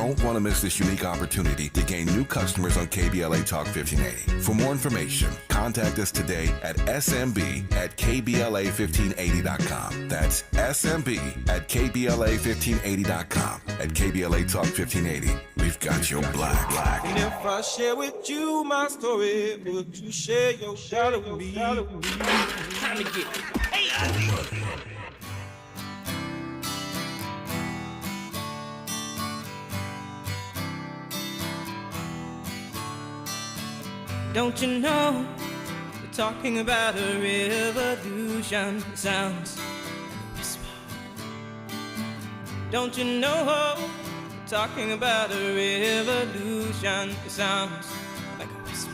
don't want to miss this unique opportunity to gain new customers on KBLA Talk 1580. For more information, contact us today at smb@kbla1580.com. That's smb@kbla1580.com. At KBLA Talk 1580, we've got your black. And if I share with you my story, would you share your shadow with me? Time to get it. Hey, don't you know, we're talking about a revolution. It sounds like a whisper. Don't you know, we're talking about a revolution. It sounds like a whisper.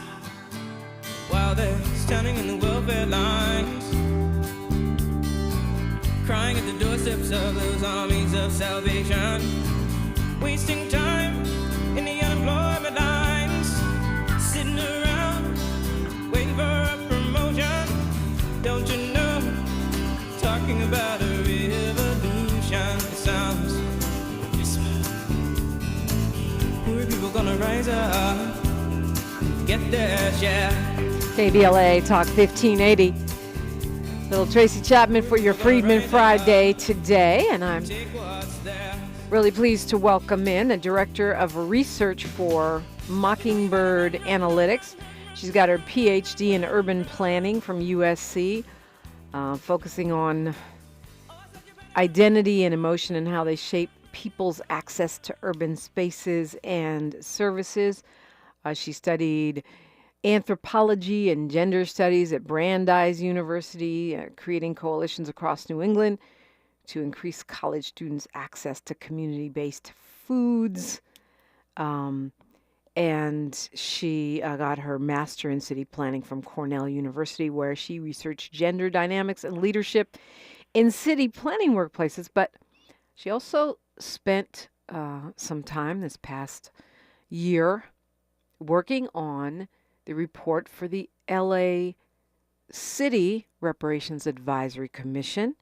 While they're standing in the welfare lines, crying at the doorsteps of those armies of salvation, wasting time in the unemployment lines, sitting around waiting for a promotion. Don't you know, talking about a revolution. It sounds like a whisper. Poor people gonna rise up, get their share. KBLA Talk 1580. Little Tracy Chapman for your Freedmen Friday today, and I'm really pleased to welcome in a director of research for Mockingbird Analytics. She's got her PhD in urban planning from USC, focusing on identity and emotion and how they shape people's access to urban spaces and services. She studied anthropology and gender studies at Brandeis University, creating coalitions across New England to increase college students' access to community-based foods. And she got her master in city planning from Cornell University, where she researched gender dynamics and leadership in city planning workplaces. But she also spent some time this past year working on the report for the LA City Reparations Advisory Commission.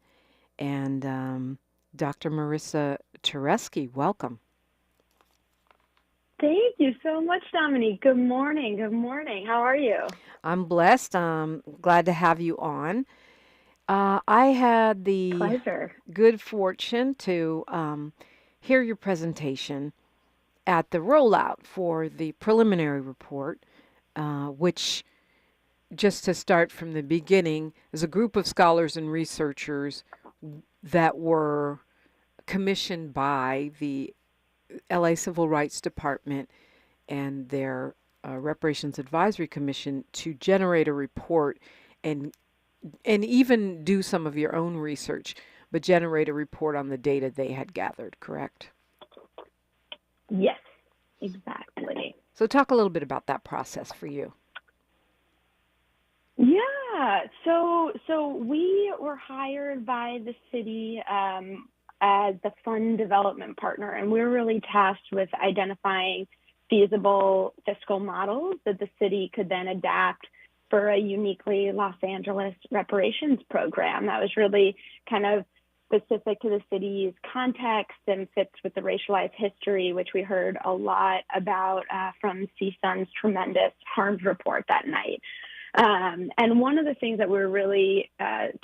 And Dr. Marisa Turesky, welcome. Thank you so much, Dominique. Good morning. Good morning. How are you? I'm blessed. I'm glad to have you on. I had the Pleasure. good fortune to hear your presentation at the rollout for the preliminary report, which, just to start from the beginning, is a group of scholars and researchers that were commissioned by the LA Civil Rights Department and their Reparations Advisory Commission to generate a report and even do some of your own research, but generate a report on the data they had gathered, correct? Yes, exactly. So talk a little bit about that process for you. Yeah, so we were hired by the city as the fund development partner, and we're really tasked with identifying feasible fiscal models that the city could then adapt for a uniquely Los Angeles reparations program that was really kind of specific to the city's context and fits with the racialized history, which we heard a lot about from CSUN's tremendous harms report that night. And one of the things that we were really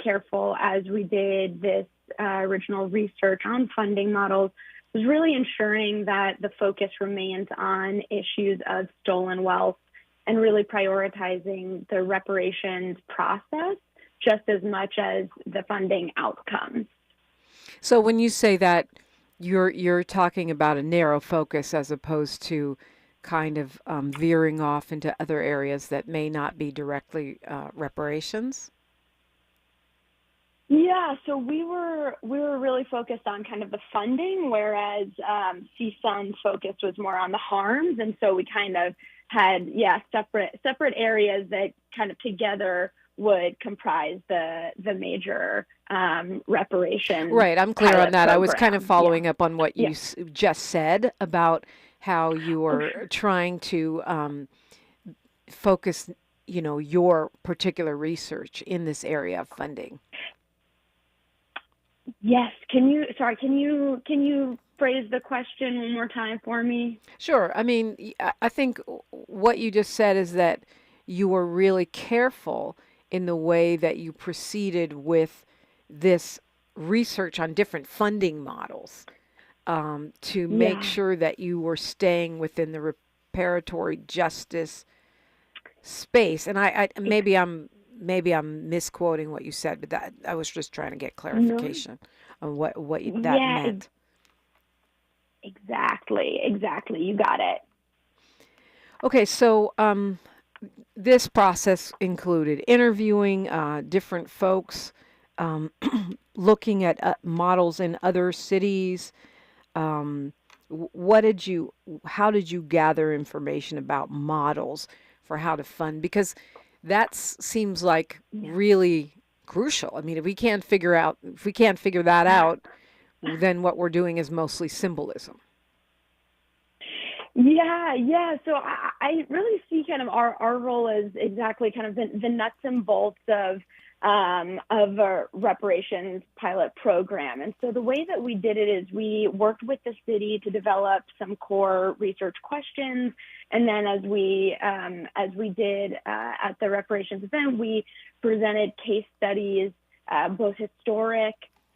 careful as we did this original research on funding models was really ensuring that the focus remains on issues of stolen wealth and really prioritizing the reparations process just as much as the funding outcomes. So when you say that, you're talking about a narrow focus as opposed to kind of veering off into other areas that may not be directly reparations? Yeah, so we were really focused on kind of the funding, whereas CSUN's focus was more on the harms, and so we kind of had separate areas that kind of together would comprise the major reparations. Right, I'm clear on that. Program. I was kind of following up on what you just said about how you are trying to focus, your particular research in this area of funding. Yes. Can you phrase the question one more time for me? Sure. I mean, I think what you just said is that you were really careful in the way that you proceeded with this research on different funding models, to make Yeah. sure that you were staying within the reparatory justice space. And Ex- maybe I'm misquoting what you said, but that I was just trying to get no. clarification on that Yeah. meant. Exactly. Exactly. You got it. Okay, so this process included interviewing different folks, um, looking at models in other cities. Um, how did you gather information about models for how to fund? Because that seems like Yeah. really crucial. I mean, if we can't figure that out, then what we're doing is mostly symbolism. Yeah, yeah. So I really see kind of our role as exactly kind of the nuts and bolts of a reparations pilot program. And so the way that we did it is we worked with the city to develop some core research questions, and then as we did at the reparations event, we presented case studies, both historic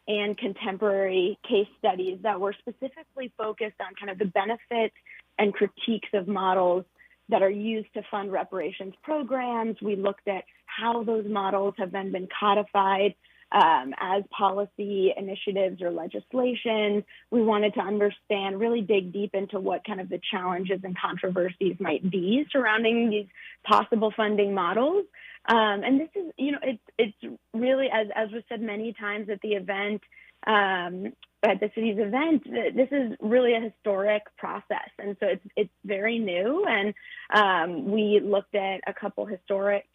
and contemporary case studies that were specifically focused on kind of the benefits and critiques of models that are used to fund reparations programs. We looked at how those models have then been codified as policy initiatives or legislation. We wanted to understand, really dig deep into what kind of the challenges and controversies might be surrounding these possible funding models. And this is, it's really, as was said many times at the event, at the city's event, this is really a historic process. And so it's very new. And we looked at a couple historic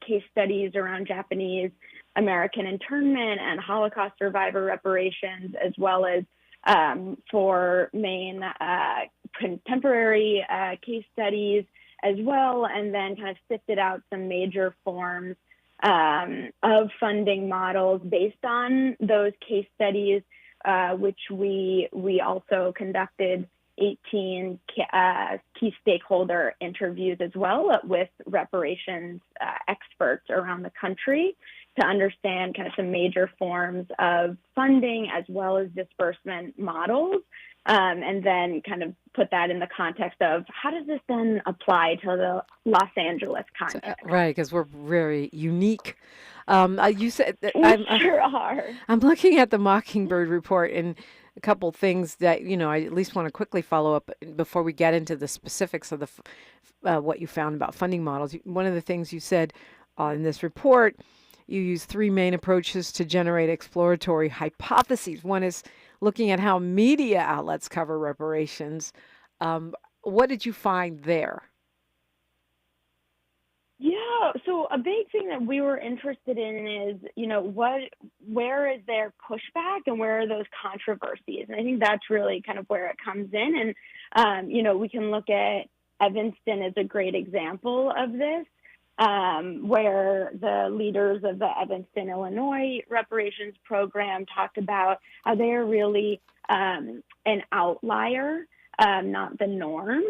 case studies around Japanese American internment and Holocaust survivor reparations, as well as for Maine contemporary case studies as well, and then kind of sifted out some major forms of funding models based on those case studies, which we also conducted 18 key stakeholder interviews as well with reparations experts around the country to understand kind of some major forms of funding as well as disbursement models, and then kind of put that in the context of how does this then apply to the Los Angeles context? Right, because we're very unique. You said that We sure are. I'm looking at the Mockingbird report and a couple things that I at least want to quickly follow up before we get into the specifics of what you found about funding models. One of the things you said in this report, you use three main approaches to generate exploratory hypotheses. One is looking at how media outlets cover reparations. What did you find there? Yeah, so a big thing that we were interested in is, where is there pushback and where are those controversies? And I think that's really kind of where it comes in. And, we can look at Evanston as a great example of this, where the leaders of the Evanston, Illinois reparations program talked about how they're really an outlier, not the norm,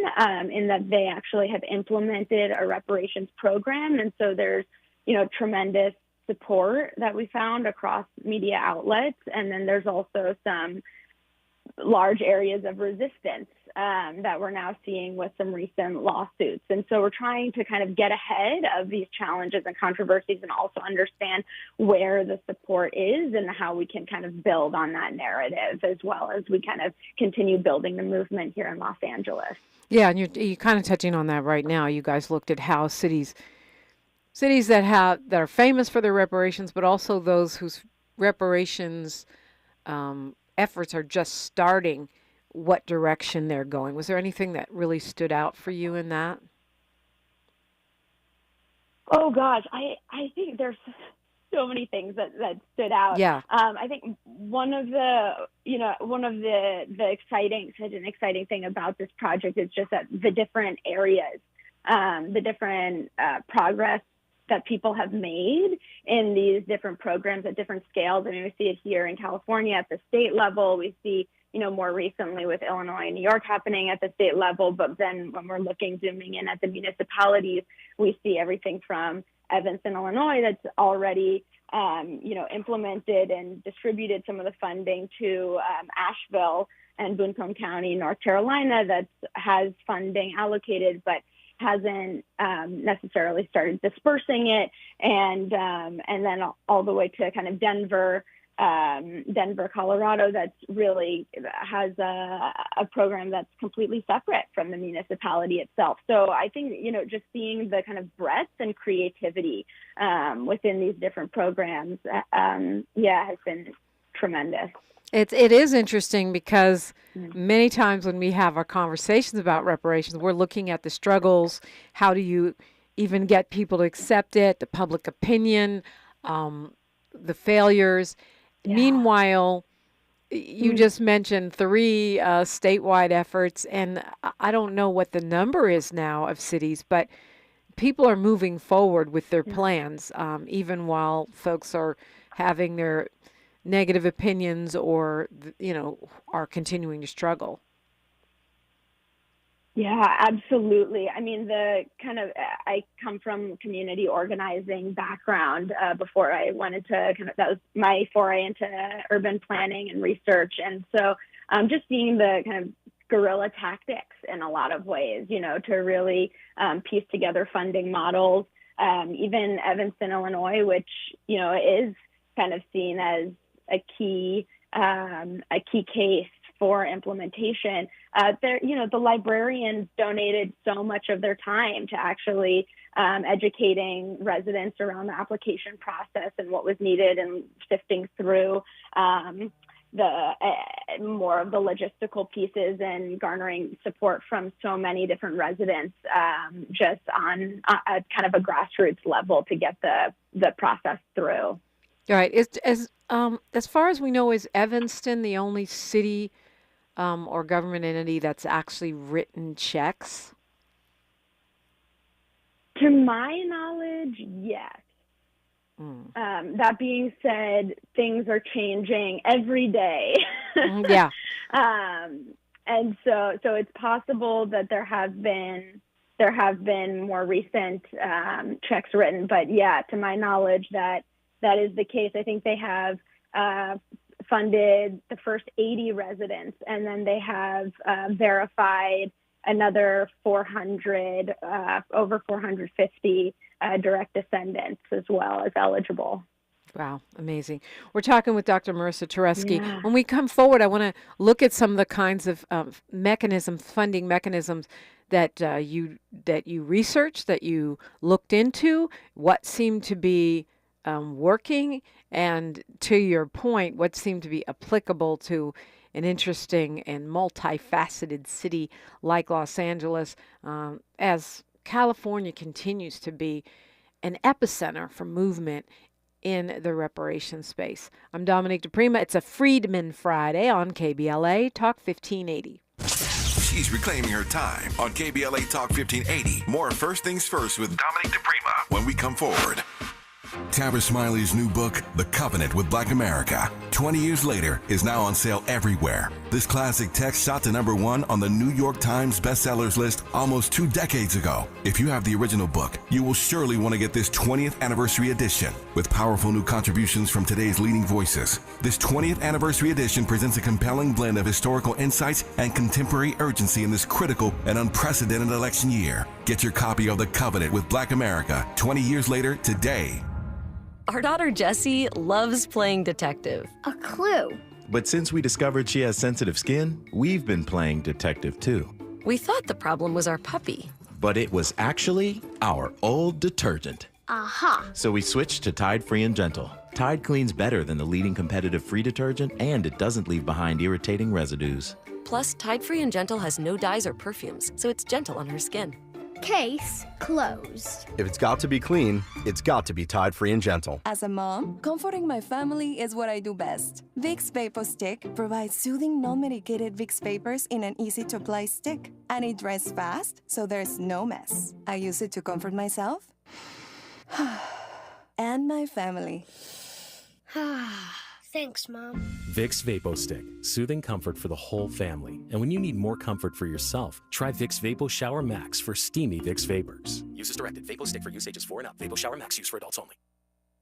in that they actually have implemented a reparations program. And so there's, tremendous support that we found across media outlets. And then there's also some large areas of resistance that we're now seeing with some recent lawsuits. And so we're trying to kind of get ahead of these challenges and controversies and also understand where the support is and how we can kind of build on that narrative as well as we kind of continue building the movement here in Los Angeles. Yeah, and you're kind of touching on that right now. You guys looked at how cities that are famous for their reparations, but also those whose reparations efforts are just starting, what direction they're going. Was there anything that really stood out for you in that? Oh gosh, I think there's so many things that stood out. Yeah. I think one of the exciting thing about this project is just that the different areas, the different progress that people have made in these different programs at different scales. I mean, we see it here in California at the state level. We see, more recently with Illinois and New York happening at the state level. But then when we're zooming in at the municipalities, we see everything from Evanston, Illinois, that's already, implemented and distributed some of the funding to Asheville and Buncombe County, North Carolina, that has funding allocated, but hasn't necessarily started dispersing it, and then all the way to kind of Denver, Colorado, that's really has a program that's completely separate from the municipality itself. So I think, just seeing the kind of breadth and creativity within these different programs, has been tremendous. It is interesting because many times when we have our conversations about reparations, we're looking at the struggles. How do you even get people to accept it, the public opinion, the failures? Yeah. Meanwhile, you just mentioned 3 statewide efforts, and I don't know what the number is now of cities, but people are moving forward with their plans, even while folks are having their negative opinions or, are continuing to struggle. Yeah, absolutely. I mean, I come from community organizing background before I wanted to that was my foray into urban planning and research. And so just seeing the kind of guerrilla tactics in a lot of ways, to really piece together funding models, even Evanston, Illinois, which, is kind of seen as a key case for implementation. The librarians donated so much of their time to actually educating residents around the application process and what was needed, and sifting through the more of the logistical pieces and garnering support from so many different residents, just on a kind of a grassroots level to get the process through. All right. As far as we know, is Evanston the only city or government entity that's actually written checks? To my knowledge, yes. That being said, things are changing every day. Yeah. And so it's possible that there have been more recent checks written, but yeah, to my knowledge, that is the case. I think they have funded the first 80 residents, and then they have verified another 400, over 450 direct descendants as well as eligible. Wow, amazing. We're talking with Dr. Marisa Turesky. Yeah. When we come forward, I want to look at some of the kinds of funding mechanisms that you researched, that you looked into, what seemed to be working, and to your point, what seemed to be applicable to an interesting and multifaceted city like Los Angeles, as California continues to be an epicenter for movement in the reparations space. I'm Dominique DiPrima. It's a Freedmen Friday on KBLA Talk 1580. She's reclaiming her time on KBLA Talk 1580. More First Things First with Dominique DiPrima when we come forward. Tabitha Smiley's new book, The Covenant with Black America, 20 years later, is now on sale everywhere. This classic text shot to #1 on the New York Times bestsellers list almost 2 decades ago. If you have the original book, you will surely want to get this 20th anniversary edition with powerful new contributions from today's leading voices. This 20th anniversary edition presents a compelling blend of historical insights and contemporary urgency in this critical and unprecedented election year. Get your copy of The Covenant with Black America 20 years later today. Our daughter Jessie loves playing detective. A clue. But since we discovered she has sensitive skin, we've been playing detective too. We thought the problem was our puppy. But it was actually our old detergent. Aha. So we switched to Tide Free and Gentle. Tide cleans better than the leading competitive free detergent, and it doesn't leave behind irritating residues. Plus, Tide Free and Gentle has no dyes or perfumes, so it's gentle on her skin. Case closed. If it's got to be clean, it's got to be Tide Free and Gentle. As a mom, comforting my family is what I do best. Vicks Vapor Stick provides soothing, non-medicated Vicks vapors in an easy-to-apply stick. And it dries fast, so there's no mess. I use it to comfort myself And my family. Thanks, Mom. Vicks VapoStick, soothing comfort for the whole family. And when you need more comfort for yourself, try Vicks Vapo Shower Max for steamy Vicks vapors. Use as directed. VapoStick for use ages 4 and up. Vapo Shower Max use for adults only.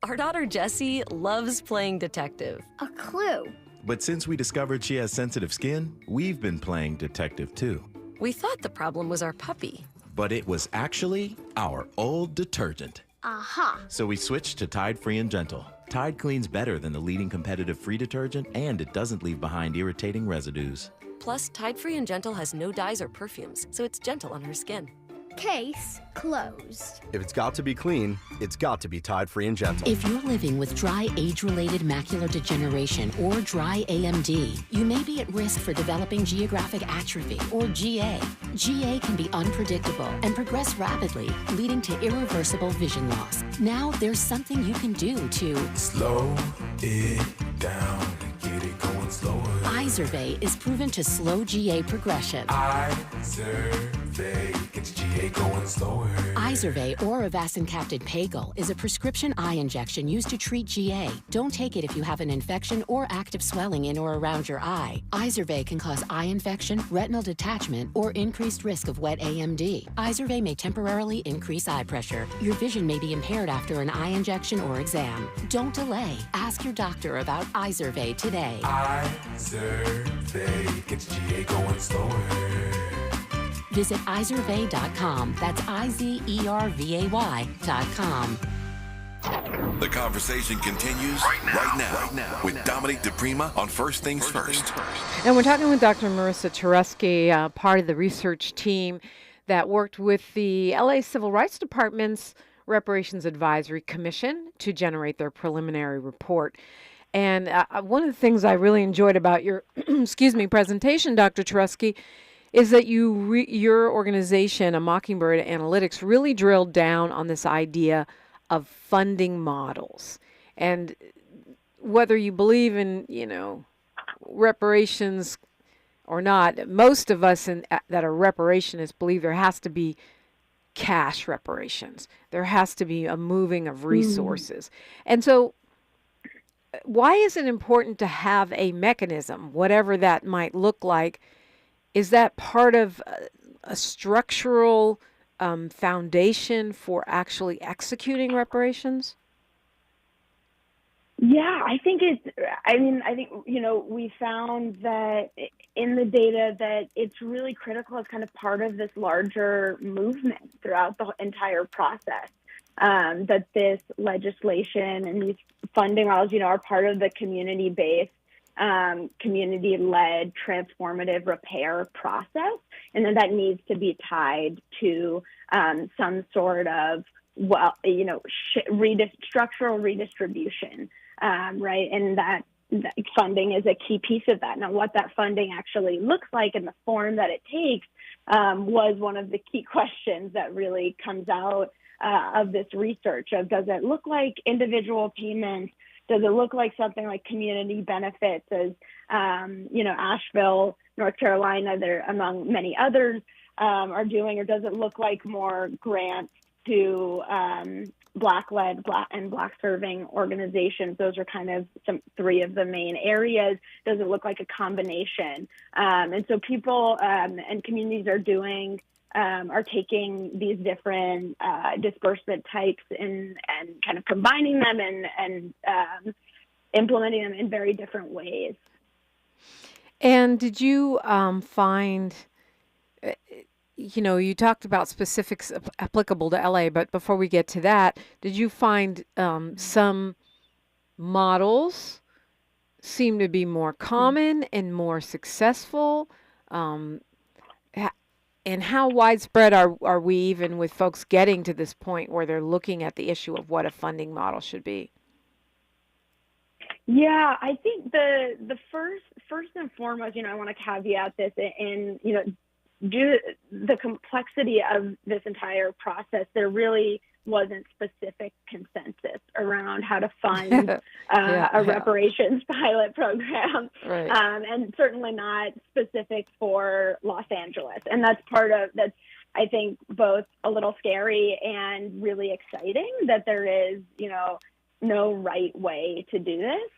Our daughter Jessie loves playing detective. A clue. But since we discovered she has sensitive skin, we've been playing detective too. We thought the problem was our puppy. But it was actually our old detergent. Aha. So we switched to Tide Free and Gentle. Tide cleans better than the leading competitive free detergent, and it doesn't leave behind irritating residues. Plus, Tide Free and Gentle has no dyes or perfumes, so it's gentle on her skin. Case closed. If it's got to be clean, it's got to be Tide Free and Gentle. If you're living with dry age-related macular degeneration or dry AMD, you may be at risk for developing geographic atrophy or GA. GA can be unpredictable and progress rapidly, leading to irreversible vision loss. Now there's something you can do to slow it down and get it going slower. Izervay is proven to slow GA progression. Izervay gets GA going slower. Izervay or avacincaptad pagel is a prescription eye injection used to treat GA. Don't take it if you have an infection or active swelling in or around your eye. Izervay can cause eye infection, retinal detachment, or increased risk of wet AMD. Izervay may temporarily increase eye pressure. Your vision may be impaired after an eye injection or exam. Don't delay. Ask your doctor about Izervay today. Izervay gets GA going slower. Visit Izervay.com. That's IZERVAY.com. The conversation continues right now with Dominique DiPrima on First Things First. And we're talking with Dr. Marisa Turesky, part of the research team that worked with the LA Civil Rights Department's Reparations Advisory Commission to generate their preliminary report. And one of the things I really enjoyed about your presentation, Dr. Turesky, is that your organization, Mockingbird Analytics, really drilled down on this idea of funding models. And whether you believe in, reparations or not, most of us that are reparationists believe there has to be cash reparations. There has to be a moving of resources. And so why is it important to have a mechanism, whatever that might look like? Is that part of a structural foundation for actually executing reparations? Yeah, I think we found that in the data that it's really critical as kind of part of this larger movement throughout the entire process, that this legislation and these funding models, are part of the community-based, community-led transformative repair process, and then that needs to be tied to some sort of structural redistribution, right? And that funding is a key piece of that. Now, what that funding actually looks like and the form that it takes was one of the key questions that really comes out of this research. Of does it look like individual payments? Does it look like something like community benefits, as Asheville, North Carolina, there among many others are doing, or does it look like more grants to Black-led and Black-serving organizations? Those are kind of three of the main areas. Does it look like a combination? And so people and communities are taking these different disbursement types and kind of combining them and implementing them in very different ways. And did you find, you talked about specifics applicable to LA, but before we get to that, did you find some models seem to be more common and more successful? And how widespread are we even with folks getting to this point where they're looking at the issue of what a funding model should be? Yeah, I think the first and foremost, I want to caveat this and, due to the complexity of this entire process, there really wasn't specific consensus around how to fund a reparations pilot program, and certainly not specific for Los Angeles. And that's I think, both a little scary and really exciting that there is, no right way to do this.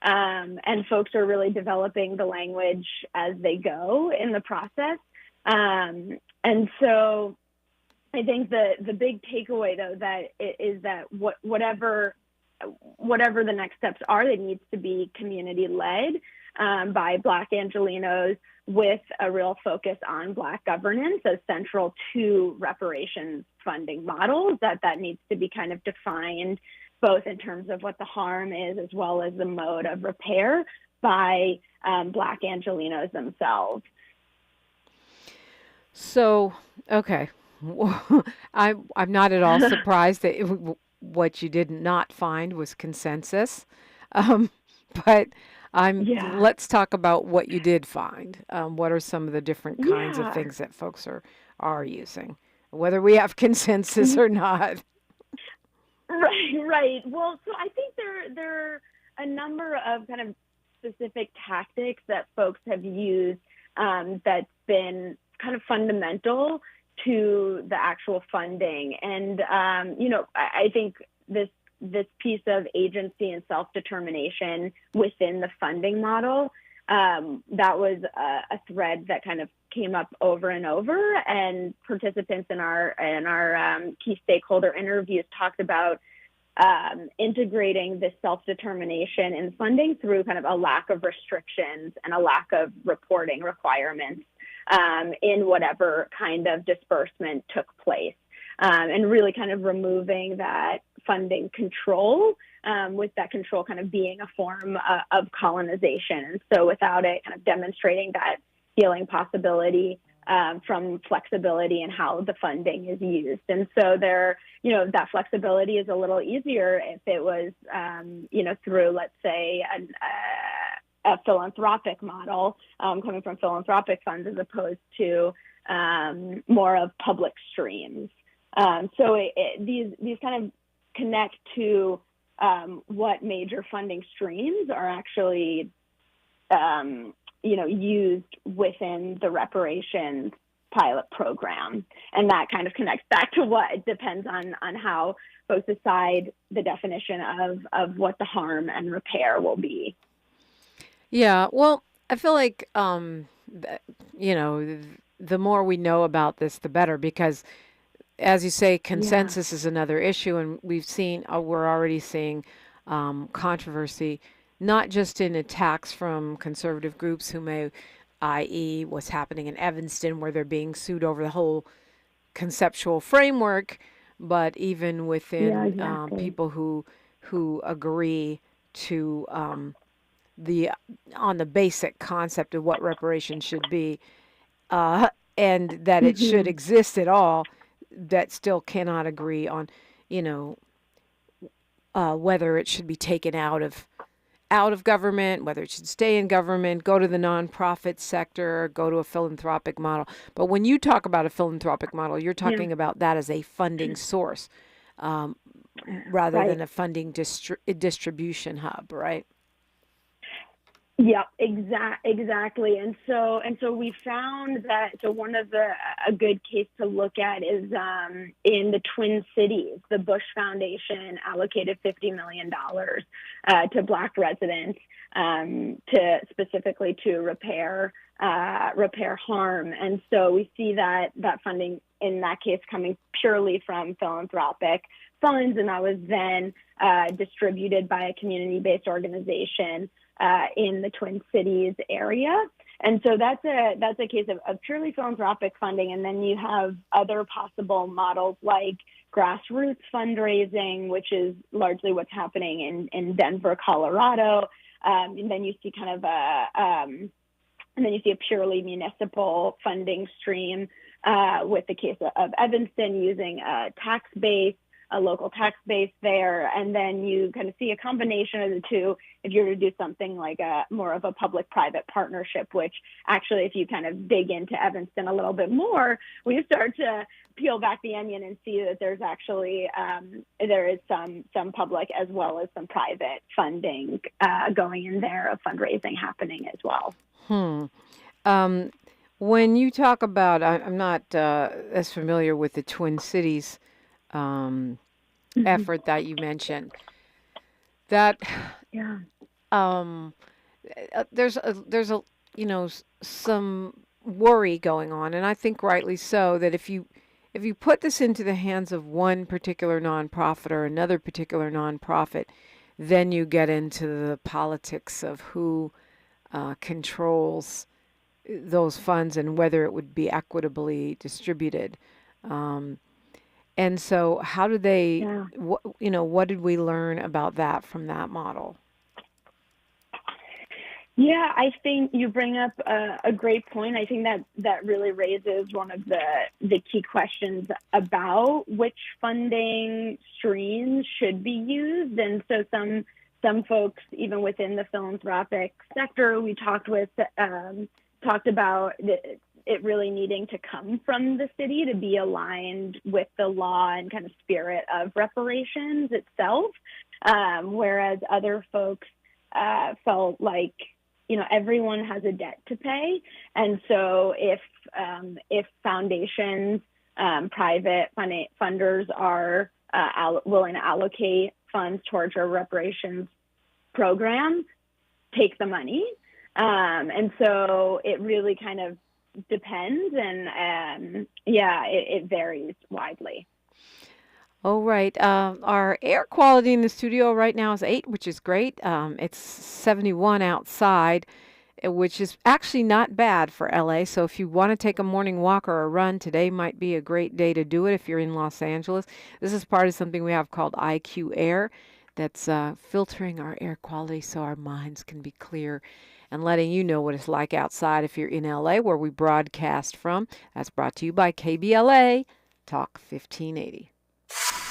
And folks are really developing the language as they go in the process. And so I think the big takeaway, though, is that whatever the next steps are, it needs to be community-led by Black Angelenos with a real focus on Black governance as central to reparations funding models, that needs to be kind of defined both in terms of what the harm is as well as the mode of repair by Black Angelenos themselves. So, okay. I'm not at all surprised that what you did not find was consensus. But let's talk about what you did find. What are some of the different kinds of things that folks are using, whether we have consensus or not? Right. Well, so I think there are a number of kind of specific tactics that folks have used that's been kind of fundamental to the actual funding. And, I think this piece of agency and self-determination within the funding model, that was a thread that kind of came up over and over, and participants in our key stakeholder interviews talked about integrating this self-determination in funding through kind of a lack of restrictions and a lack of reporting requirements in whatever kind of disbursement took place, and really kind of removing that funding control, with that control kind of being a form of colonization. And so without it, kind of demonstrating that healing possibility from flexibility in how the funding is used. And so that flexibility is a little easier if it was, through, let's say, a philanthropic model coming from philanthropic funds as opposed to more of public streams. So these kind of connect to what major funding streams are actually used within the reparations pilot program. And that kind of connects back to what it depends on how folks decide the definition of what the harm and repair will be. Yeah, well, I feel like, the more we know about this, the better, because as you say, consensus is another issue. And we're already seeing controversy, not just in attacks from conservative groups who may, i.e. what's happening in Evanston, where they're being sued over the whole conceptual framework, but even within people who agree to on the basic concept of what reparations should be, and that it should exist at all, that still cannot agree on, whether it should be taken out of government, whether it should stay in government, go to the nonprofit sector, go to a philanthropic model. But when you talk about a philanthropic model, you're talking about that as a funding source, rather than a funding distribution hub, right? Yeah, exactly. And so we found that, one of a good case to look at is in the Twin Cities. The Bush Foundation allocated $50 million to Black residents specifically to repair harm. And so we see that funding in that case coming purely from philanthropic funds, and that was then distributed by a community-based organization in the Twin Cities area. And so that's a case of purely philanthropic funding. And then you have other possible models like grassroots fundraising, which is largely what's happening in Denver, Colorado. And then you see kind of a purely municipal funding stream with the case of Evanston using a tax base a local tax base there. And then you kind of see a combination of the two if you're to do something like more of a public-private partnership, which actually, if you kind of dig into Evanston a little bit more, we start to peel back the onion and see that there's actually there is some public as well as some private funding going in there, of fundraising happening as well. When you talk about, I'm not as familiar with the Twin Cities effort that you mentioned. That there's a some worry going on, and I think rightly so, that if you put this into the hands of one particular nonprofit or another particular nonprofit, then you get into the politics of who controls those funds and whether it would be equitably distributed. And so how do they, what did we learn about that from that model? Yeah, I think you bring up a great point. I think that really raises one of the key questions about which funding streams should be used. And so some folks, even within the philanthropic sector, we talked about it really needing to come from the city to be aligned with the law and kind of spirit of reparations itself, whereas other folks felt like, everyone has a debt to pay. And so if foundations, private funders are willing to allocate funds towards a reparations program, take the money. And so it really kind of depends, and it varies widely. All right. Our air quality in the studio right now is 8, which is great. It's 71 outside, which is actually not bad for LA. So if you want to take a morning walk or a run, today might be a great day to do it if you're in Los Angeles. This is part of something we have called IQ Air that's filtering our air quality so our minds can be clear and letting you know what it's like outside if you're in LA, where we broadcast from. That's brought to you by KBLA Talk 1580.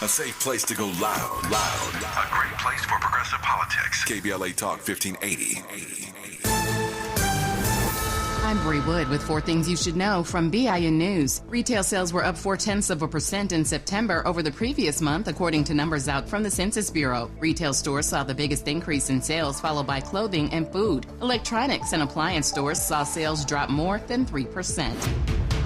A safe place to go loud. A great place for progressive politics. KBLA Talk 1580. I'm Bree Wood with 4 things you should know from BIN News. Retail sales were up 0.4% in September over the previous month, according to numbers out from the Census Bureau. Retail stores saw the biggest increase in sales, followed by clothing and food. Electronics and appliance stores saw sales drop more than 3%.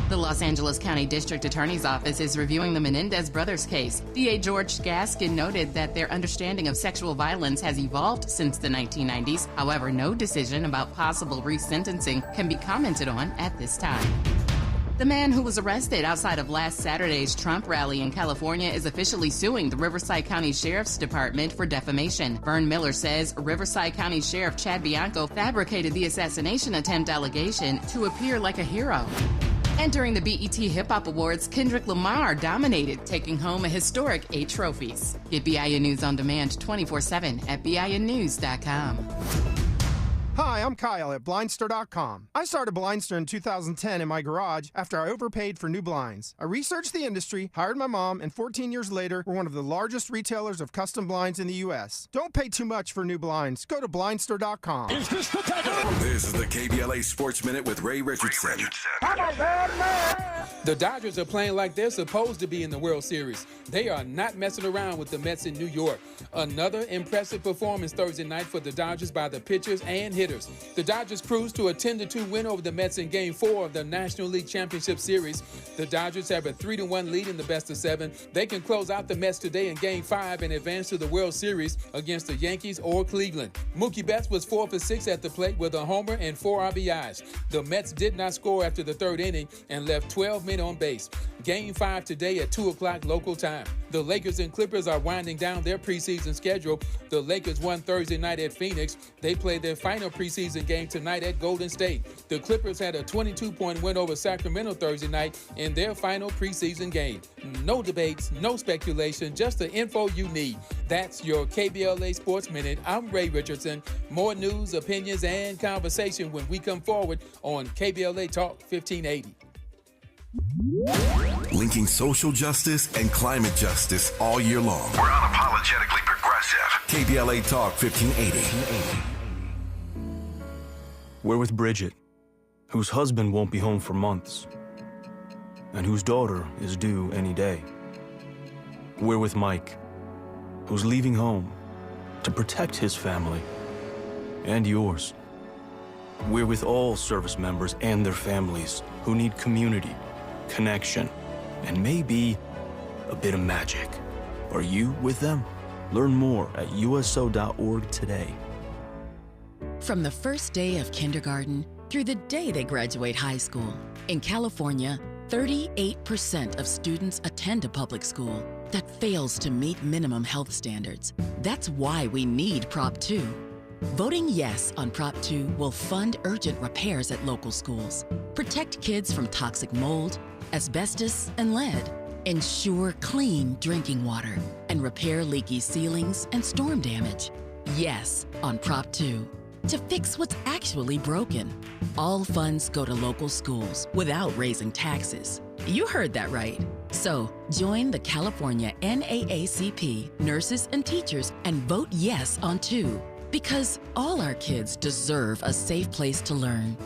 The Los Angeles County District Attorney's Office is reviewing the Menendez brothers case. DA George Gaskin noted that their understanding of sexual violence has evolved since the 1990s. However, no decision about possible resentencing can be commented on at this time. The man who was arrested outside of last Saturday's Trump rally in California is officially suing the Riverside County Sheriff's Department for defamation. Vern Miller says Riverside County Sheriff Chad Bianco fabricated the assassination attempt allegation to appear like a hero. And during the BET Hip Hop Awards, Kendrick Lamar dominated, taking home a historic 8 trophies. Get BIN News on demand 24/7 at BINnews.com. Hi, I'm Kyle at Blindster.com. I started Blindster in 2010 in my garage after I overpaid for new blinds. I researched the industry, hired my mom, and 14 years later, we're one of the largest retailers of custom blinds in the U.S. Don't pay too much for new blinds. Go to Blindster.com. Is this the time? This is the KBLA Sports Minute with Ray Richardson. The Dodgers are playing like they're supposed to be in the World Series. They are not messing around with the Mets in New York. Another impressive performance Thursday night for the Dodgers by the pitchers and hitters. The Dodgers cruised to a 10-2 win over the Mets in Game 4 of the National League Championship Series. The Dodgers have a 3-1 lead in the best of 7. They can close out the Mets today in Game 5 and advance to the World Series against the Yankees or Cleveland. Mookie Betts was 4 for 6 at the plate with a homer and 4 RBIs. The Mets did not score after the 3rd inning and left 12 men on base. Game 5 today at 2 o'clock local time. The Lakers and Clippers are winding down their preseason schedule. The Lakers won Thursday night at Phoenix. They play their final preseason game tonight at Golden State. The Clippers had a 22-point win over Sacramento Thursday night in their final preseason game. No debates, no speculation, just the info you need. That's your KBLA Sports Minute. I'm Ray Richardson. More news, opinions, and conversation when we come forward on KBLA Talk 1580. linking social justice and climate justice all year long. We're unapologetically progressive. KBLA Talk 1580. We're with Bridget, whose husband won't be home for months, and whose daughter is due any day. We're with Mike, who's leaving home to protect his family and yours. We're with all service members and their families who need community, connection, and maybe a bit of magic. Are you with them? Learn more at uso.org today. From the first day of kindergarten through the day they graduate high school, in California, 38% of students attend a public school that fails to meet minimum health standards. That's why we need Prop 2. Voting yes on Prop 2 will fund urgent repairs at local schools, protect kids from toxic mold, asbestos, and lead, ensure clean drinking water, and repair leaky ceilings and storm damage. Yes on Prop 2. To fix what's actually broken. All funds go to local schools without raising taxes. You heard that right. So join the California NAACP, nurses and teachers, and vote yes on 2. Because all our kids deserve a safe place to learn.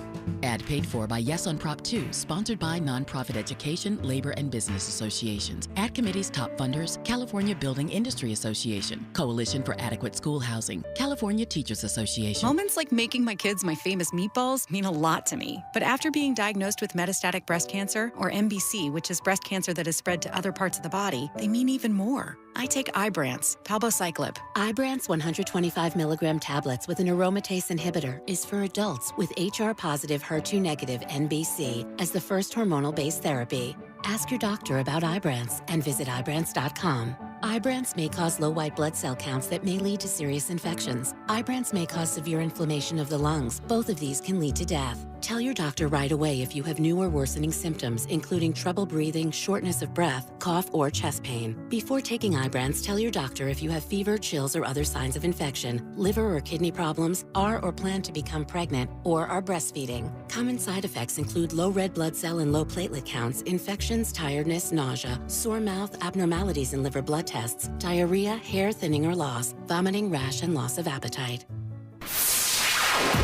Ad paid for by Yes on Prop 2, sponsored by Nonprofit Education, Labor and Business Associations. Ad committee's top funders, California Building Industry Association, Coalition for Adequate School Housing, California Teachers Association. Moments like making my kids my famous meatballs mean a lot to me. But after being diagnosed with metastatic breast cancer, or MBC, which is breast cancer that has spread to other parts of the body, they mean even more. I take Ibrance, palbociclib. Ibrance 125 milligram tablets with an aromatase inhibitor is for adults with HR-positive, HER2-negative NBC as the first hormonal-based therapy. Ask your doctor about Ibrance and visit Ibrance.com. Ibrance may cause low white blood cell counts that may lead to serious infections. Ibrance may cause severe inflammation of the lungs. Both of these can lead to death. Tell your doctor right away if you have new or worsening symptoms, including trouble breathing, shortness of breath, cough, or chest pain. Before taking Ibrance, tell your doctor if you have fever, chills, or other signs of infection, liver or kidney problems, are or plan to become pregnant, or are breastfeeding. Common side effects include low red blood cell and low platelet counts, infections, tiredness, nausea, sore mouth, abnormalities in liver blood tests, diarrhea, hair thinning or loss, vomiting, rash, and loss of appetite.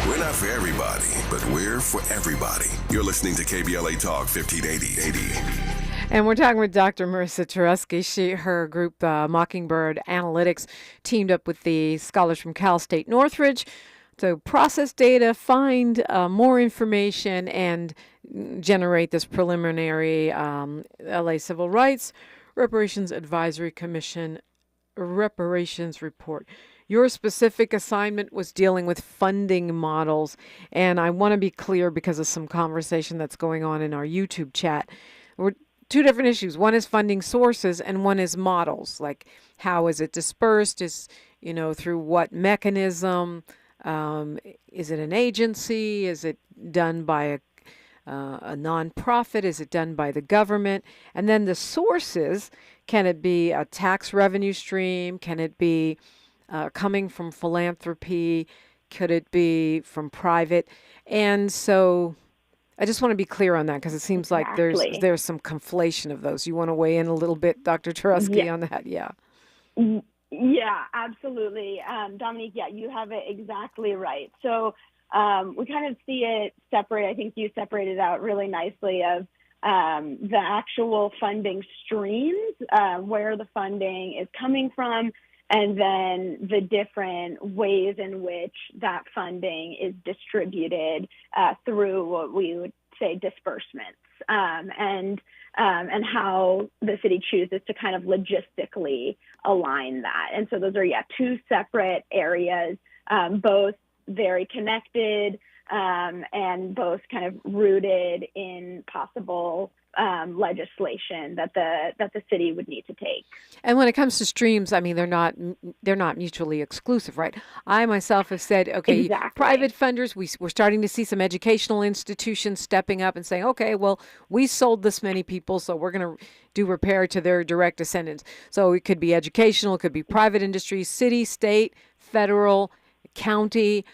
We're not for everybody, but we're for everybody. You're listening to KBLA Talk 1580. And we're talking with Dr. Marisa Turesky. Her group, Mockingbird Analytics, teamed up with the scholars from Cal State Northridge to process data, find more information, and generate this preliminary LA Civil Rights Reparations Advisory Commission reparations report. Your specific assignment was dealing with funding models, and I want to be clear because of some conversation that's going on in our YouTube chat. There were two different issues. One is funding sources, and one is models, like how is it dispersed, through what mechanism, is it an agency, is it done by a nonprofit, is it done by the government, and then the sources, can it be a tax revenue stream, can it be coming from philanthropy? Could it be from private? And so I just want to be clear on that because it seems like there's some conflation of those. You want to weigh in a little bit, Dr. Turesky, on that? Yeah. Yeah, absolutely. Dominique, you have it exactly right. So we kind of see it separate. I think you separated out really nicely of the actual funding streams, where the funding is coming from, and then the different ways in which that funding is distributed through what we would say disbursements, and how the city chooses to kind of logistically align that. And so those are, two separate areas, both very connected, and both kind of rooted in possible legislation that the city would need to take. And when it comes to streams, I mean, they're not mutually exclusive, right? I myself have said, okay, exactly. Private funders, we're starting to see some educational institutions stepping up and saying, okay, well, we sold this many people, so we're going to do repair to their direct descendants. So it could be educational, it could be private industry, city, state, federal, county.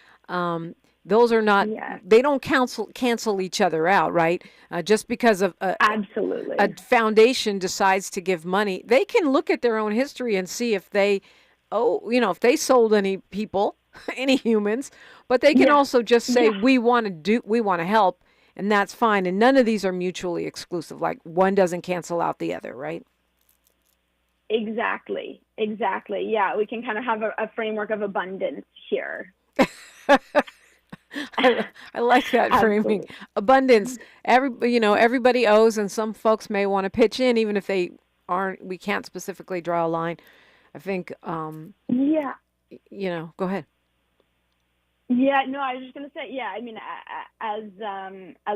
Those are not, they don't cancel each other out, right? Just because of absolutely a foundation decides to give money, they can look at their own history and see if they, if they sold any people, any humans, but they can also just say, we want to help, and that's fine. And none of these are mutually exclusive. Like one doesn't cancel out the other, right? Exactly. Yeah, we can kind of have a framework of abundance here. I like that framing. Abundance. Everybody owes, and some folks may want to pitch in, even if they aren't. We can't specifically draw a line. I think. Go ahead. Yeah, no, I was just going to say, I mean, as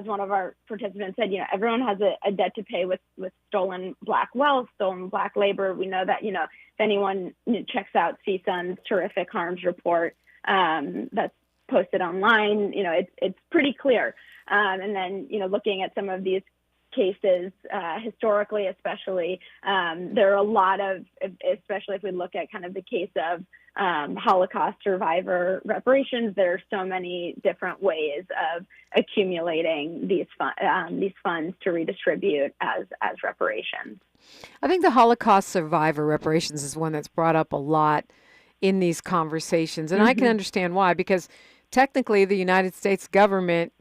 one of our participants said, everyone has a debt to pay with stolen Black wealth, stolen Black labor. We know that, if anyone checks out CSUN's terrific harms report that's posted online, it's pretty clear. And then, looking at some of these cases, historically especially, there are a lot of, especially if we look at kind of the case of Holocaust survivor reparations, there are so many different ways of accumulating these funds to redistribute as reparations. I think the Holocaust survivor reparations is one that's brought up a lot in these conversations, and I can understand why, because technically the United States government,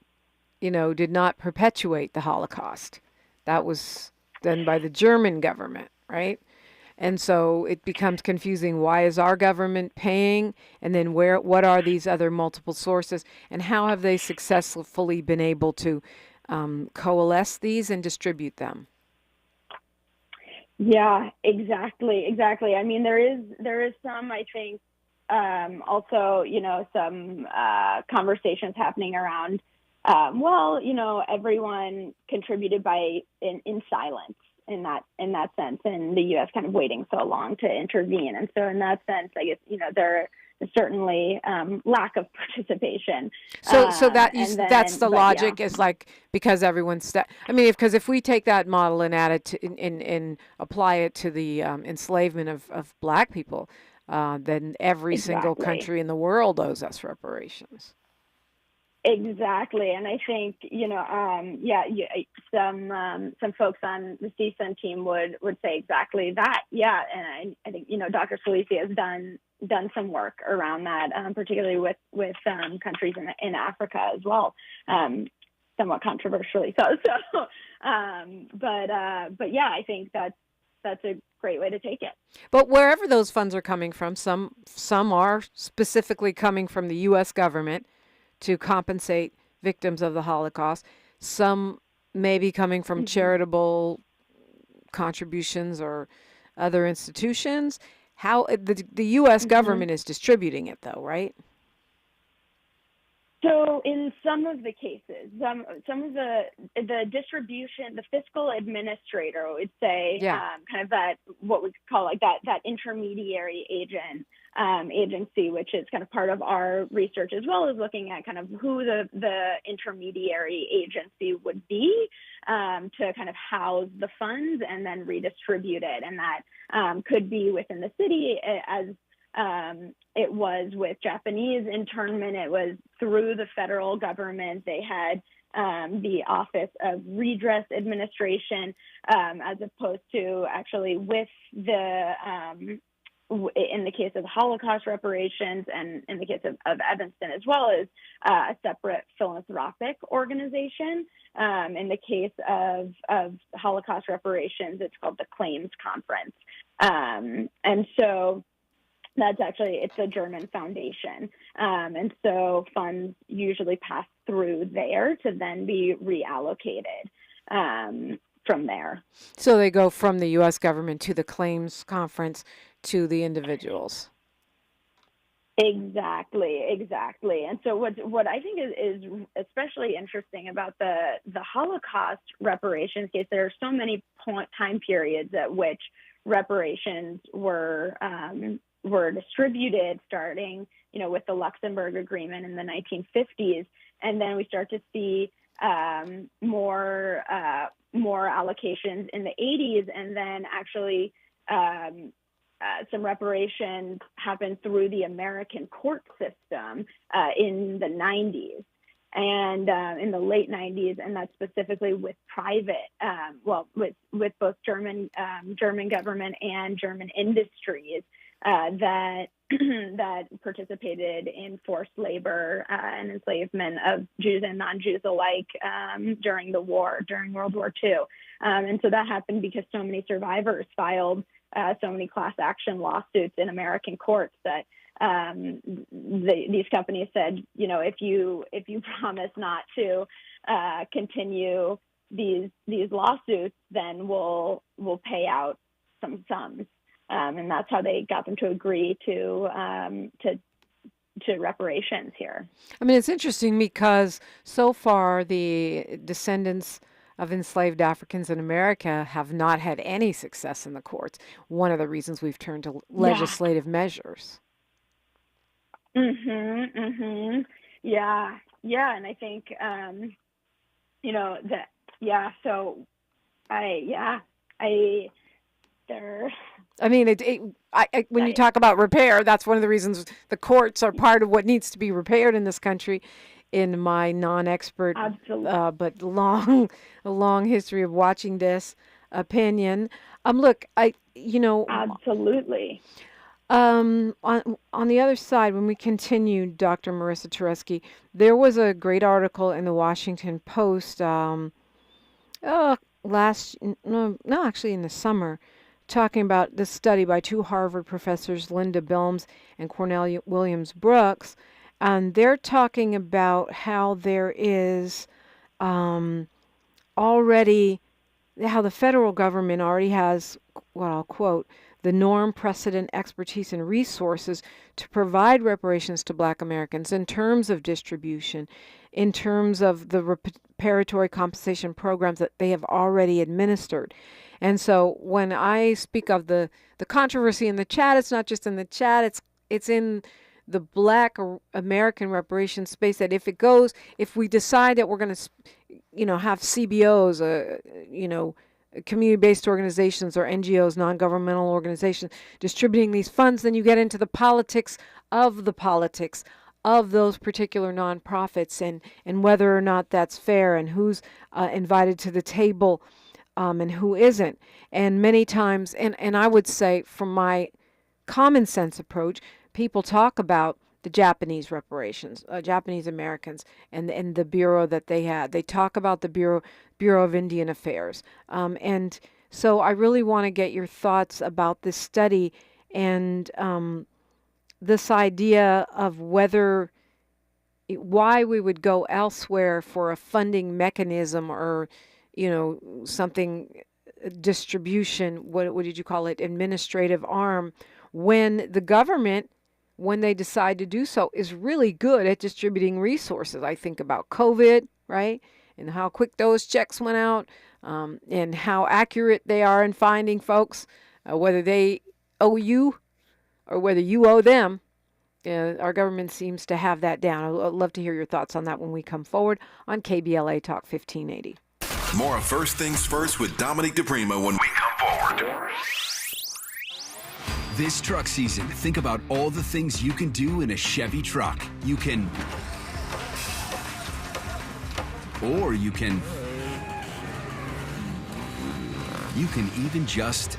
did not perpetuate the Holocaust. That was done by the German government, right? And so it becomes confusing. Why is our government paying? And then what are these other multiple sources? And how have they successfully been able to coalesce these and distribute them? Yeah, exactly. I mean, there is some, I think, also, some conversations happening around, everyone contributed in silence. In that sense, and the U.S. kind of waiting so long to intervene. And so in that sense, I guess, there is certainly lack of participation. So that's the logic, is like, because everyone's, because if we take that model and add it to, and apply it to the enslavement of Black people, then every single country in the world owes us reparations. Exactly, and I think some folks on the CSUN team would say exactly that. Yeah, and I think Dr. Salisi has done some work around that, particularly with countries in Africa as well, somewhat controversially. So, but yeah, I think that's a great way to take it. But wherever those funds are coming from, some are specifically coming from the U.S. government to compensate victims of the Holocaust. Some may be coming from charitable contributions or other institutions. How the U.S. government is distributing it, though, right? So in some of the cases, some of the distribution, the fiscal administrator would say kind of that, what we call like that intermediary agency, which is kind of part of our research, as well as looking at kind of who the intermediary agency would be to kind of house the funds and then redistribute it. And that could be within the city, as it was with Japanese internment. It was through the federal government. They had the Office of Redress Administration, as opposed to actually with the, in the case of Holocaust reparations and in the case of Evanston, as well as a separate philanthropic organization. In the case of Holocaust reparations, it's called the Claims Conference. And so that's actually, it's a German foundation. And so funds usually pass through there to then be reallocated from there. So they go from the U.S. government to the Claims Conference to the individuals. Exactly. And so what I think is especially interesting about the Holocaust reparations case, there are so many time periods at which reparations were distributed, starting, with the Luxembourg Agreement in the 1950s, and then we start to see more allocations in the 80s, and then actually some reparations happened through the American court system in the 90s. And in the late 90s, and that's specifically with private, with both German government and German industries that participated in forced labor and enslavement of Jews and non-Jews alike during World War II. And so that happened because so many survivors filed so many class action lawsuits in American courts that these companies said, if you promise not to continue these lawsuits, then we'll pay out some sums, and that's how they got them to agree to reparations here. I mean, it's interesting because so far the descendants of enslaved Africans in America have not had any success in the courts. One of the reasons we've turned to legislative measures. Yeah, and I think when you talk about repair, that's one of the reasons the courts are part of what needs to be repaired in this country. In my non-expert but long history of watching this opinion, absolutely. On the other side, when we continue, Dr. Marisa Turesky, there was a great article in the Washington Post actually in the summer, talking about this study by two Harvard professors, Linda Bilmes and Cornell Williams Brooks, and they're talking about how there is already, how the federal government already has, what I'll quote, the norm, precedent, expertise, and resources to provide reparations to Black Americans in terms of distribution, in terms of the reparatory compensation programs that they have already administered. And so when I speak of the controversy in the chat, it's not just in the chat, it's in the Black American reparations space, that if we decide that we're going to, have CBOs, community-based organizations or NGOs, non-governmental organizations, distributing these funds, then you get into the politics of those particular nonprofits and whether or not that's fair and who's invited to the table and who isn't. And many times, and I would say from my common sense approach, people talk about the Japanese reparations, Japanese Americans, and the bureau that they had. They talk about the Bureau of Indian Affairs. And so I really want to get your thoughts about this study and this idea of why we would go elsewhere for a funding mechanism or, something, distribution, what did you call it, administrative arm, when the government, when they decide to do so, is really good at distributing resources. I think about COVID, right? And how quick those checks went out, and how accurate they are in finding folks, whether they owe you or whether you owe them. Our government seems to have that down. I'd love to hear your thoughts on that when we come forward on KBLA Talk 1580. More of First Things First with Dominique DiPrima when we come forward. This truck season, think about all the things you can do in a Chevy truck. You can even just...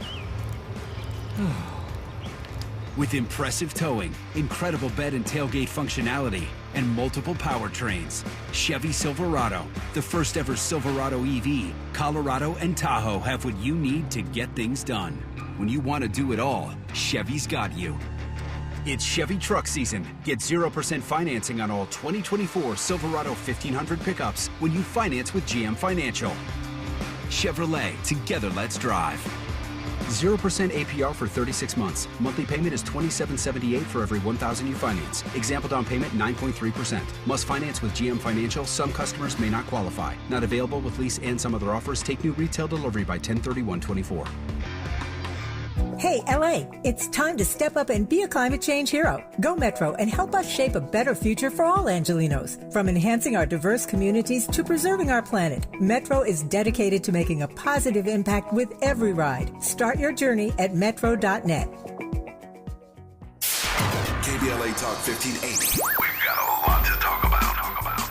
With impressive towing, incredible bed and tailgate functionality, and multiple powertrains, Chevy Silverado, the first ever Silverado EV, Colorado and Tahoe have what you need to get things done. When you want to do it all, Chevy's got you. It's Chevy truck season. Get 0% financing on all 2024 Silverado 1500 pickups when you finance with GM Financial. Chevrolet, together let's drive. 0% APR for 36 months. Monthly payment is $27.78 for every $1,000 you finance. Example down payment 9.3%. Must finance with GM Financial. Some customers may not qualify. Not available with lease and some other offers. Take new retail delivery by 10/31/24. Hey, LA, it's time to step up and be a climate change hero. Go Metro and help us shape a better future for all Angelinos. From enhancing our diverse communities to preserving our planet, Metro is dedicated to making a positive impact with every ride. Start your journey at metro.net. KBLA Talk 1580. We've got a lot to talk about.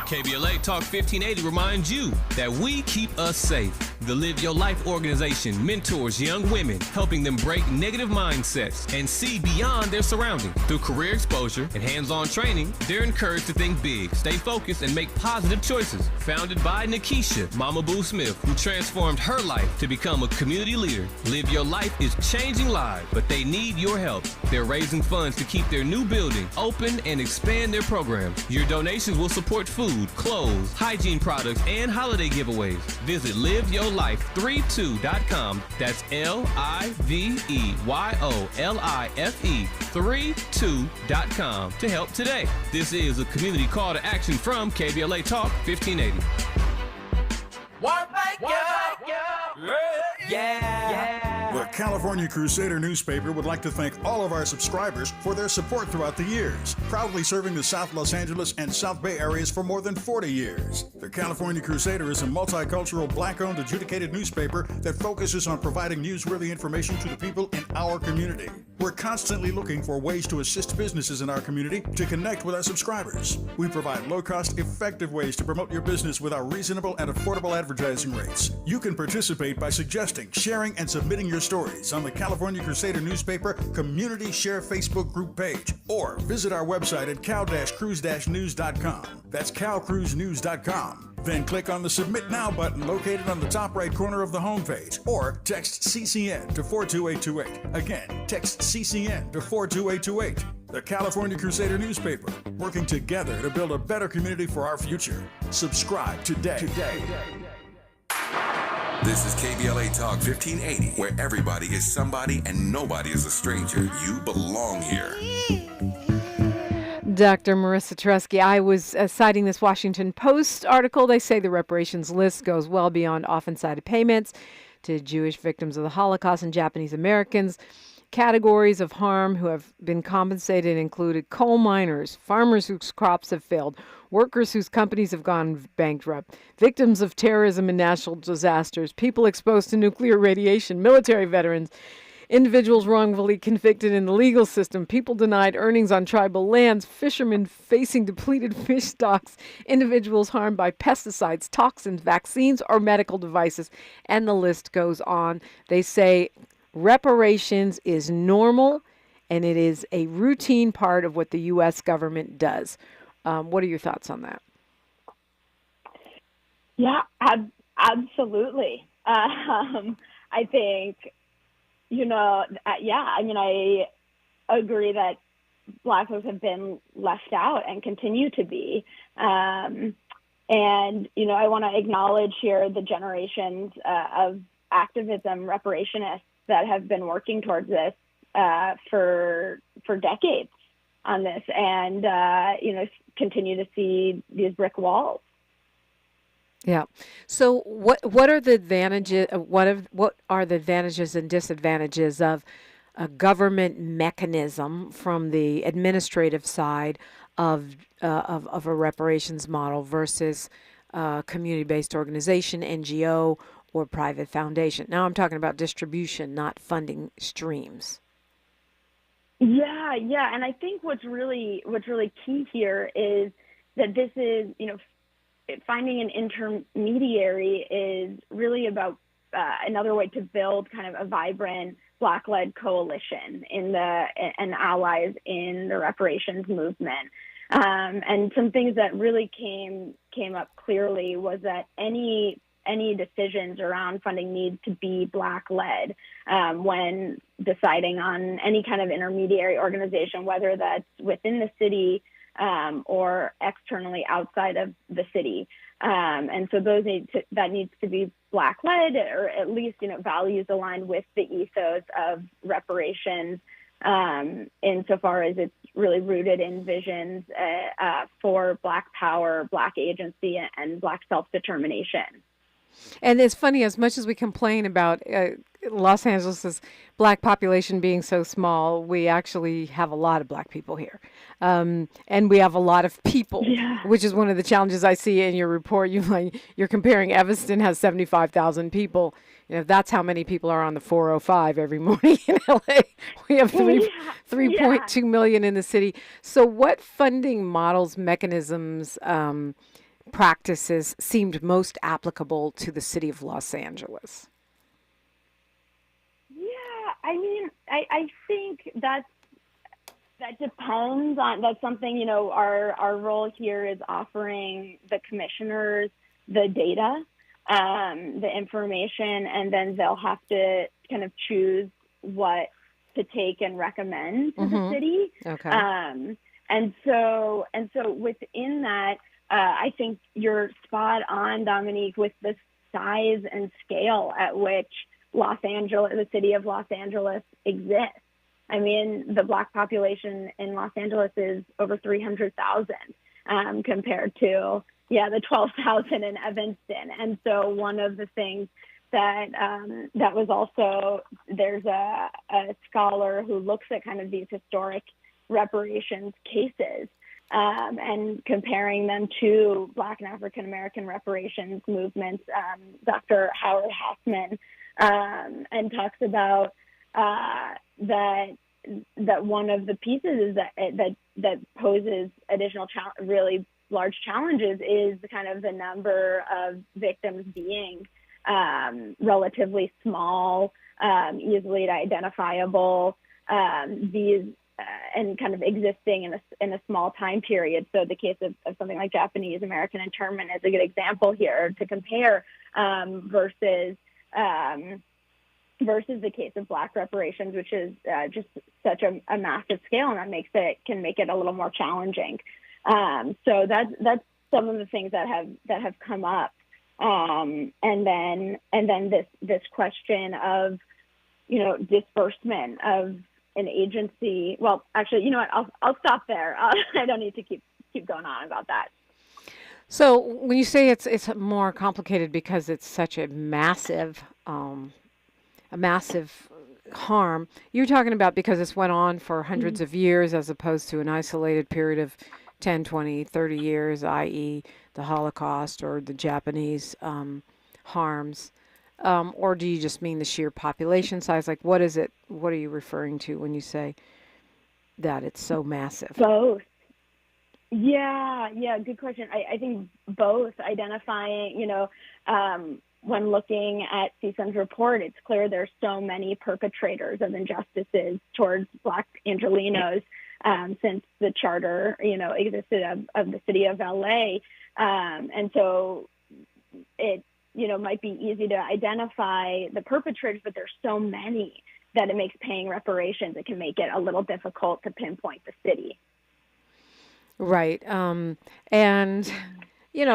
KBLA Talk 1580 reminds you that we keep us safe. The Live Your Life organization mentors young women, helping them break negative mindsets and see beyond their surroundings. Through career exposure and hands-on training, they're encouraged to think big, stay focused, and make positive choices. Founded by Nikisha Mama Boo Smith, who transformed her life to become a community leader. Live Your Life is changing lives, but they need your help. They're raising funds to keep their new building open and expand their programs. Your donations will support food, clothes, hygiene products, and holiday giveaways. Visit liveyourlife32.com. That's LIVEYOLIFE32.com to help today. This is a community call to action from KBLA Talk 1580. The California Crusader newspaper would like to thank all of our subscribers for their support throughout the years, proudly serving the South Los Angeles and South Bay areas for more than 40 years. The California Crusader is a multicultural, black-owned, adjudicated newspaper that focuses on providing newsworthy information to the people in our community. We're constantly looking for ways to assist businesses in our community to connect with our subscribers. We provide low-cost, effective ways to promote your business with our reasonable and affordable advertising rates. You can participate by suggesting, sharing, and submitting your stories on the California Crusader newspaper Community Share Facebook group page, or visit our website at cal-cruise-news.com. That's calcruisenews.com. Then click on the Submit Now button located on the top right corner of the homepage, or text CCN to 42828. Again, text CCN to 42828. The California Crusader newspaper, working together to build a better community for our future. Subscribe today. This is KBLA Talk 1580, where everybody is somebody and nobody is a stranger. You belong here. Dr. Marisa Turesky, I was citing this Washington Post article. They say the reparations list goes well beyond often cited payments to Jewish victims of the Holocaust and Japanese Americans. Categories of harm who have been compensated included coal miners, farmers whose crops have failed, workers whose companies have gone bankrupt, victims of terrorism and natural disasters, people exposed to nuclear radiation, military veterans, individuals wrongfully convicted in the legal system, people denied earnings on tribal lands, fishermen facing depleted fish stocks, individuals harmed by pesticides, toxins, vaccines, or medical devices, and the list goes on. They say reparations is normal, and it is a routine part of what the U.S. government does. What are your thoughts on that? Yeah, absolutely. I think, I agree that Black folks have been left out and continue to be. And, I want to acknowledge here the generations of activism reparationists that have been working towards this for decades on this, and continue to see these brick walls. Yeah. So what are the advantages? What are the advantages and disadvantages of a government mechanism from the administrative side of a reparations model versus community-based organization, NGO, or private foundation? Now I'm talking about distribution, not funding streams. Yeah, and I think what's really key here is that this is, finding an intermediary is really about another way to build kind of a vibrant Black-led coalition and allies in the reparations movement. And some things that really came up clearly was that any decisions around funding need to be Black-led when deciding on any kind of intermediary organization, whether that's within the city or externally outside of the city. And so that needs to be Black-led, or at least, values aligned with the ethos of reparations, insofar as it's really rooted in visions for Black power, Black agency, and Black self-determination. And it's funny, as much as we complain about Los Angeles' Black population being so small, we actually have a lot of Black people here. And we have a lot of people, which is one of the challenges I see in your report. You're comparing Evanston has 75,000 people. that's how many people are on the 405 every morning in LA. We have 3.2 million in the city. So what funding models, mechanisms, practices seemed most applicable to the city of Los Angeles? Yeah, I mean, I think that depends on, that's something, our role here is offering the commissioners the data, the information, and then they'll have to kind of choose what to take and recommend to the city. Okay. And so within that, I think you're spot on, Dominique, with the size and scale at which the city of Los Angeles exists. I mean, the Black population in Los Angeles is over 300,000 compared to, the 12,000 in Evanston. And so one of the things that was also, there's a scholar who looks at kind of these historic reparations cases and comparing them to Black and African American reparations movements, Dr. Howard Hassman, and talks about that one of the pieces is that poses additional really large challenges is kind of the number of victims being relatively small, easily identifiable, and kind of existing in a small time period. So the case of something like Japanese American internment is a good example here to compare versus the case of Black reparations, which is just such a massive scale, and that can make it a little more challenging. So that's some of the things that have come up, and then this question of disbursement of an agency. Well, actually, you know what? I'll stop there. I don't need to keep going on about that. So when you say it's more complicated because it's such a massive harm, you're talking about because this went on for hundreds of years as opposed to an isolated period of 10, 20, 30 years, i.e. the Holocaust or the Japanese harms. Or do you just mean the sheer population size? Like, what is it? What are you referring to when you say that it's so massive? Both. Yeah, good question. I think both. Identifying, when looking at CSUN's report, it's clear there's so many perpetrators of injustices towards Black Angelenos since the charter, existed of the city of LA. And so it, might be easy to identify the perpetrators, but there's so many that it makes paying reparations. It can make it a little difficult to pinpoint the city. Right. And,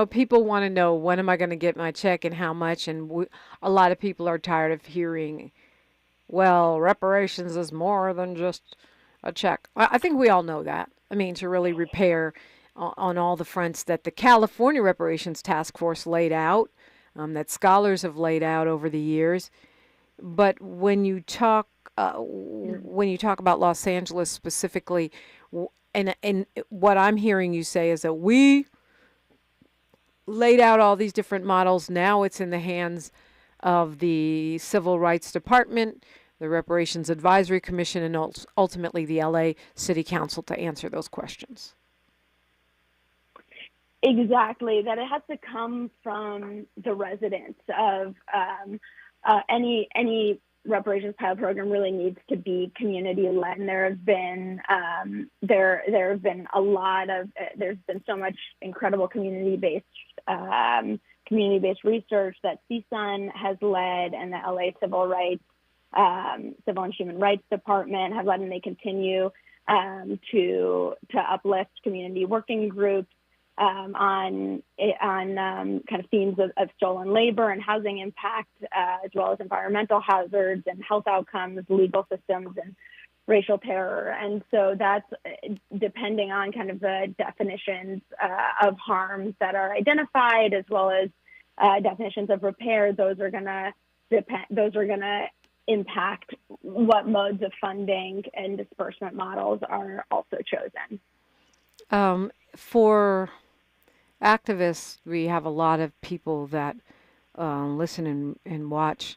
people want to know, when am I going to get my check and how much? And a lot of people are tired of hearing, well, reparations is more than just a check. I think we all know that. I mean, to really repair on all the fronts that the California Reparations Task Force laid out, that scholars have laid out over the years. But when you talk about Los Angeles specifically, and what I'm hearing you say is that we laid out all these different models. Now it's in the hands of the Civil Rights Department, the Reparations Advisory Commission, and ultimately the LA City Council to answer those questions. Exactly, that it has to come from the residents of any reparations pilot program really needs to be community led, and there have been a lot of there's been so much incredible community based research that CSUN has led, and the LA Civil and Human Rights Department have led, and they continue to uplift community working groups on kind of themes of stolen labor and housing impact, as well as environmental hazards and health outcomes, legal systems, and racial terror. And so that's depending on kind of the definitions of harms that are identified, as well as definitions of repair. Those are gonna impact what modes of funding and disbursement models are also chosen. For activists, we have a lot of people that listen and watch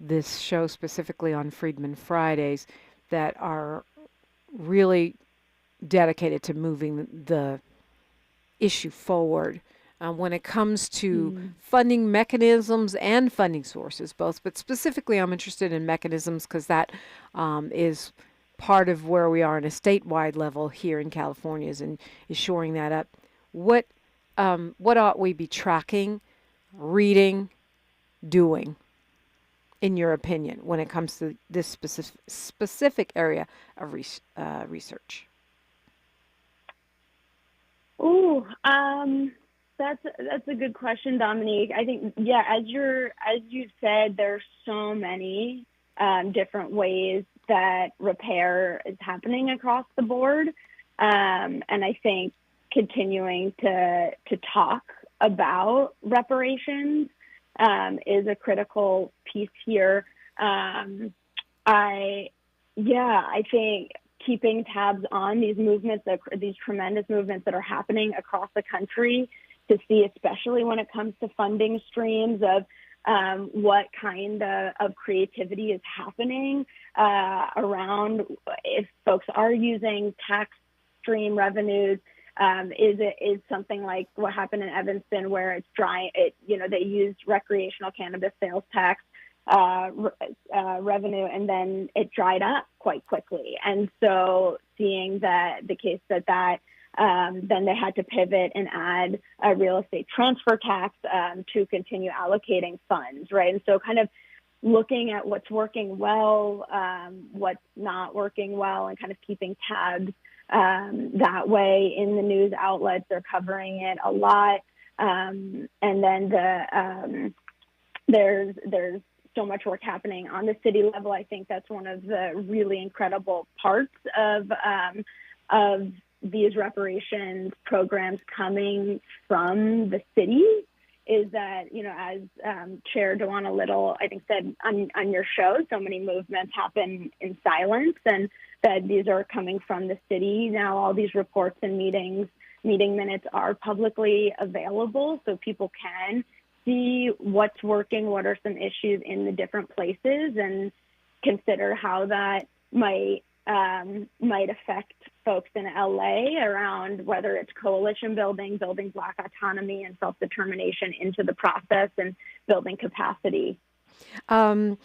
this show specifically on Freedmen Fridays that are really dedicated to moving the issue forward when it comes to funding mechanisms and funding sources, both. But specifically, I'm interested in mechanisms because that is part of where we are on a statewide level here in California is shoring that up. What ought we be tracking, reading, doing, in your opinion, when it comes to this specific area of research? Oh, that's a good question, Dominique. I think, as you said, there's so many different ways that repair is happening across the board, and I think continuing to talk about reparations is a critical piece here. I think keeping tabs on these movements, these tremendous movements that are happening across the country, to see, especially when it comes to funding streams, of what kind of creativity is happening around if folks are using tax stream revenues. Is something like what happened in Evanston, where it's they used recreational cannabis sales tax revenue, and then it dried up quite quickly. And so seeing the case that then they had to pivot and add a real estate transfer tax to continue allocating funds, right? And so kind of looking at what's working well, what's not working well, and kind of keeping tabs that way. In the news outlets, they're covering it a lot. And then there's so much work happening on the city level. I think that's one of the really incredible parts of these reparations programs coming from the city, is that, as Chair Dewana Little, I think, said on your show, so many movements happen in silence, and that these are coming from the city. Now all these reports and meeting minutes are publicly available, so people can see what's working, what are some issues in the different places, and consider how that might affect folks in LA around whether it's coalition building Black autonomy and self-determination into the process, and building capacity. Well,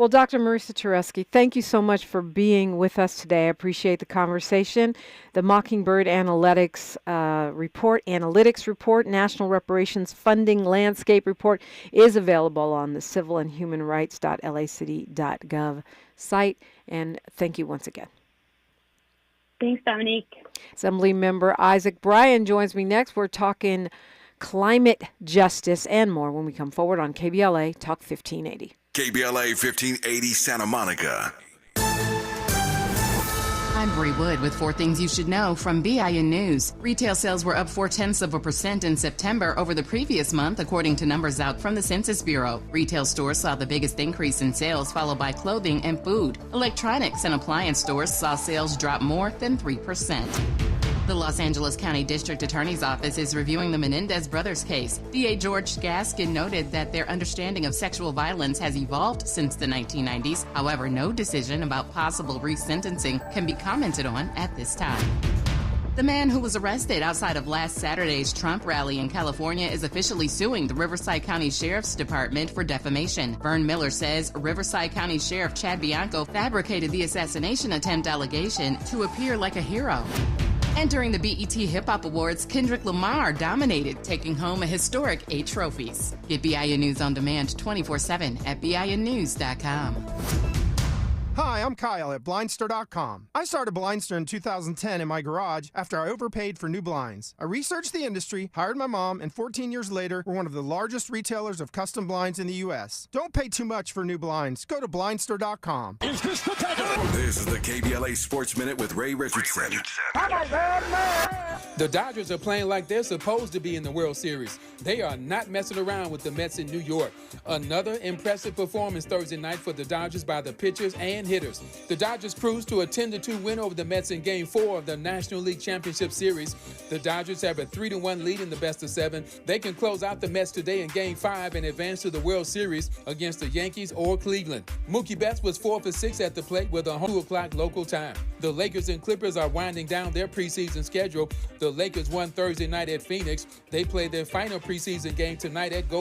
Dr. Marisa Turesky, thank you so much for being with us today. I appreciate the conversation. The Mockingbird Analytics report, National Reparations Funding Landscape Report, is available on the civilandhumanrights.lacity.gov site. And thank you once again. Thanks, Dominique. Assembly Member Isaac Bryan joins me next. We're talking climate justice and more when we come forward on KBLA Talk 1580. KBLA 1580 Santa Monica. I'm Bree Wood with 4 things you should know from BIN News. Retail sales were up 0.4% in September over the previous month, according to numbers out from the Census Bureau. Retail stores saw the biggest increase in sales, followed by clothing and food. Electronics and appliance stores saw sales drop more than 3%. The Los Angeles County District Attorney's Office is reviewing the Menendez brothers case. DA George Gaskin noted that their understanding of sexual violence has evolved since the 1990s. However, no decision about possible resentencing can be commented on at this time. The man who was arrested outside of last Saturday's Trump rally in California is officially suing the Riverside County Sheriff's Department for defamation. Vern Miller says Riverside County Sheriff Chad Bianco fabricated the assassination attempt allegation to appear like a hero. And during the BET Hip Hop Awards, Kendrick Lamar dominated, taking home a historic 8 trophies. Get BIN News on demand 24/7 at BINnews.com. Hi, I'm Kyle at Blindster.com. I started Blindster in 2010 in my garage after I overpaid for new blinds. I researched the industry, hired my mom, and 14 years later, we're one of the largest retailers of custom blinds in the U.S. Don't pay too much for new blinds. Go to Blindster.com. Is this the takeover? This is the KBLA Sports Minute with Ray Richardson. The Dodgers are playing like they're supposed to be in the World Series. They are not messing around with the Mets in New York. Another impressive performance Thursday night for the Dodgers by the pitchers and and hitters. The Dodgers cruised to a 10-2 win over the Mets in Game 4 of the National League Championship Series. The Dodgers have a 3-1 lead in the best-of-7. They can close out the Mets today in Game 5 and advance to the World Series against the Yankees or Cleveland. Mookie Betts was 4 for 6 at the plate with a 2 o'clock local time. The Lakers and Clippers are winding down their preseason schedule. The Lakers won Thursday night at Phoenix. They play their final preseason game tonight at Golden